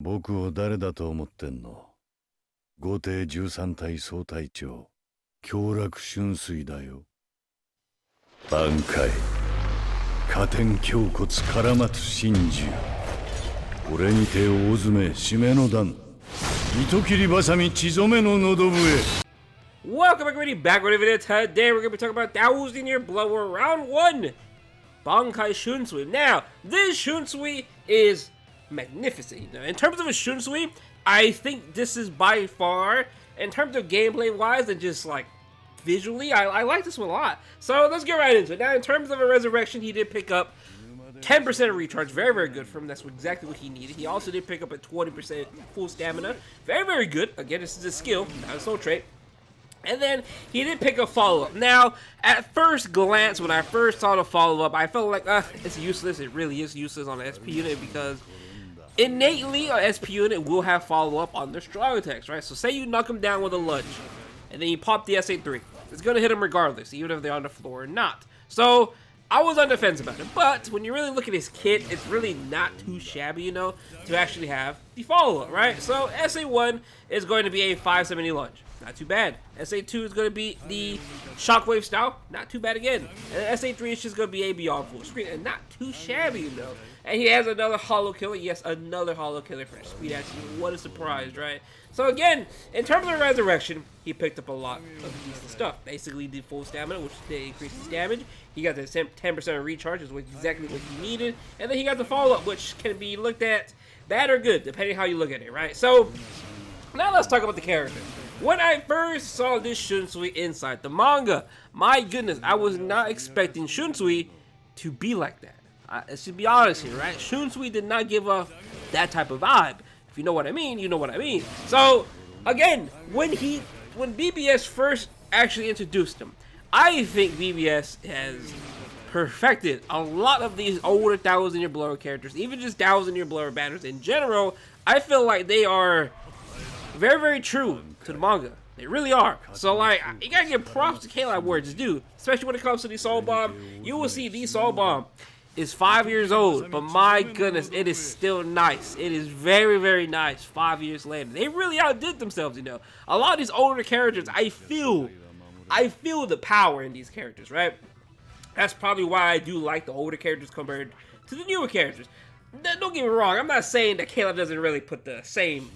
僕を誰だと思ってんの？後手13体総隊長、強楽春水だよ。挽回、加点胸骨絡まつ真珠。俺にて大詰め締めの段。糸切りばさみ血染めの喉笛。Welcome everybody back with a video. Today we're going to be talking about 1,000 Year Blood War Round 1. BANKAI SHUNSUI. Now, this SHUNSUI is magnificent. In terms of a SHUNSUI, I think this is by far, in terms of gameplay wise and just like visually, I like this one a lot. So let's get right into it. Now, in terms of a resurrection, he did pick up 10% of recharge, very, very good for him. That's exactly what he needed. He also did pick up a 20% full stamina. Very, very good. Again, this is a skill, not a soul trait. And then he did pick up follow-up. Now, at first glance, when I first saw the follow-up, I felt like, it's useless. It really is useless on the SP unit because innately, an SP unit will have follow-up on their strong attacks, right? So say you knock him down with a lunge, and then you pop the SA3. It's going to hit him regardless, even if they're on the floor or not. So I was on the fence about it, but when you really look at his kit, it's really not too shabby, you know, to actually have the follow-up, right? So SA1 is going to be a 570 lunge. Not too bad. SA2 is going to be the shockwave style. Not too bad again. And SA3 is just going to be a beyond full screen. And not too shabby, you know. And he has another hollow killer. Yes, another hollow killer for speed action. What a surprise, right? So again, in terms of resurrection, he picked up a lot of decent stuff. Basically, the full stamina, which did increase his damage. He got the 10% of recharge, which was exactly what he needed. And then he got the follow-up, which can be looked at bad or good, depending how you look at it, right? So now let's talk about the character. When I first saw this SHUNSUI inside the manga, my goodness, I was not expecting SHUNSUI to be like that. Let's just be honest here, right? SHUNSUI did not give off that type of vibe. If you know what I mean, you know what I mean. So, again, when BBS first actually introduced him, I think BBS has perfected a lot of these older 1,000 Year Blood characters, even just 1,000 Year Blood banners in general. I feel like they are very, very true to the manga. They really are. So, like, you gotta give props to K-Lab where it's due. Especially when it comes to the Soul Bomb. You will see the Soul Bomb is 5 years old. But my goodness, it is still nice. It is very, very nice 5 years later. They really outdid themselves, you know. A lot of these older characters, I feel the power in these characters, right? That's probably why I do like the older characters compared to the newer characters. Don't get me wrong. I'm not saying that K-Lab doesn't really put the same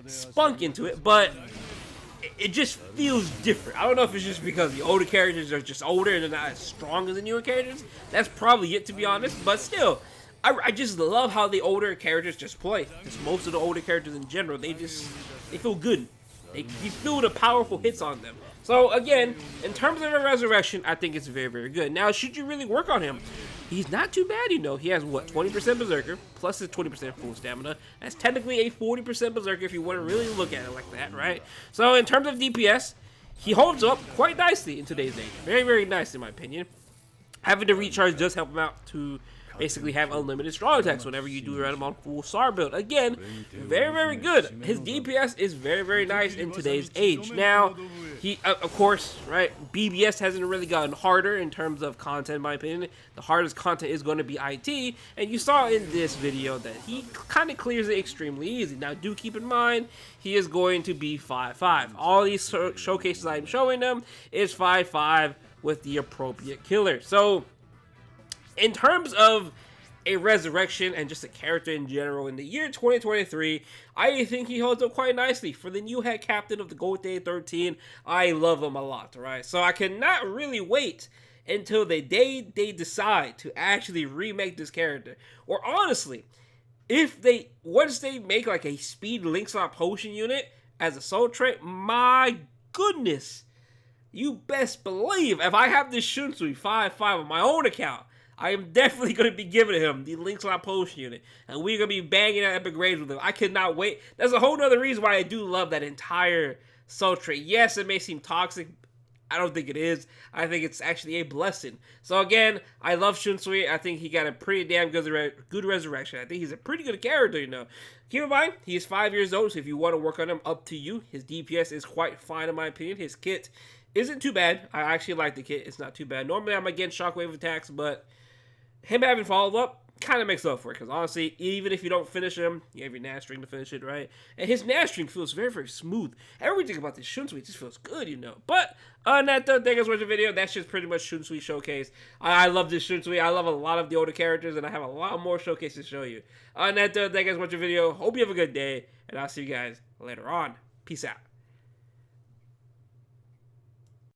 spunk into it, but it just feels different. I don't know if it's just because the older characters are just older and they're not as strong as the newer characters. That's probably it, to be honest, but still, I just love how the older characters just play. Just most of the older characters in general, they feel good. You feel the powerful hits on them. So again, in terms of a resurrection, I think it's very, very good. Now, should you really work on him? He's not too bad, you know. He has, what, 20% Berserker, plus his 20% full stamina. That's technically a 40% Berserker if you want to really look at it like that, right? So in terms of DPS, he holds up quite nicely in today's age. Very, very nice in my opinion. Having the recharge does help him out to basically have unlimited strong attacks whenever you do run him on full SAR build. Again, very, very good. His DPS is very, very nice in today's age. Now, he, of course, right, BBS hasn't really gotten harder in terms of content, in my opinion. The hardest content is going to be IT, and you saw in this video that he kind of clears it extremely easy. Now, do keep in mind, he is going to be 5'5". All these showcases I'm showing them is 5'5" with the appropriate killer. So, in terms of a resurrection and just a character in general in the year 2023, I think he holds up quite nicely. For the new head captain of the Gold Day 13, I love him a lot, right? So I cannot really wait until the day they decide to actually remake this character. Or honestly, once they make like a speed link slot potion unit as a soul trait, my goodness, you best believe if I have this SHUNSUI 5'5" on my own account, I am definitely going to be giving him the Link Slot Potion unit. And we're going to be banging out epic raids with him. I cannot wait. That's a whole nother reason why I do love that entire soul trait. Yes, it may seem toxic. I don't think it is. I think it's actually a blessing. So again, I love SHUNSUI. I think he got a pretty damn good resurrection. I think he's a pretty good character, you know. Keep in mind, he's 5 years old, so if you want to work on him, up to you. His DPS is quite fine in my opinion. His kit isn't too bad. I actually like the kit. It's not too bad. Normally I'm against shockwave attacks, but him having follow-up, kind of makes up for it, because honestly, even if you don't finish him, you have your Nash string to finish it, right? And his Nash string feels very, very smooth. Everything about this Shunsui just feels good, you know. But on that though, thank you guys for watching the video. That's just pretty much Shunsui Showcase. I love this Shunsui. I love a lot of the older characters, and I have a lot more showcases to show you. On that though, thank you guys for watching the video. Hope you have a good day, and I'll see you guys later on. Peace out.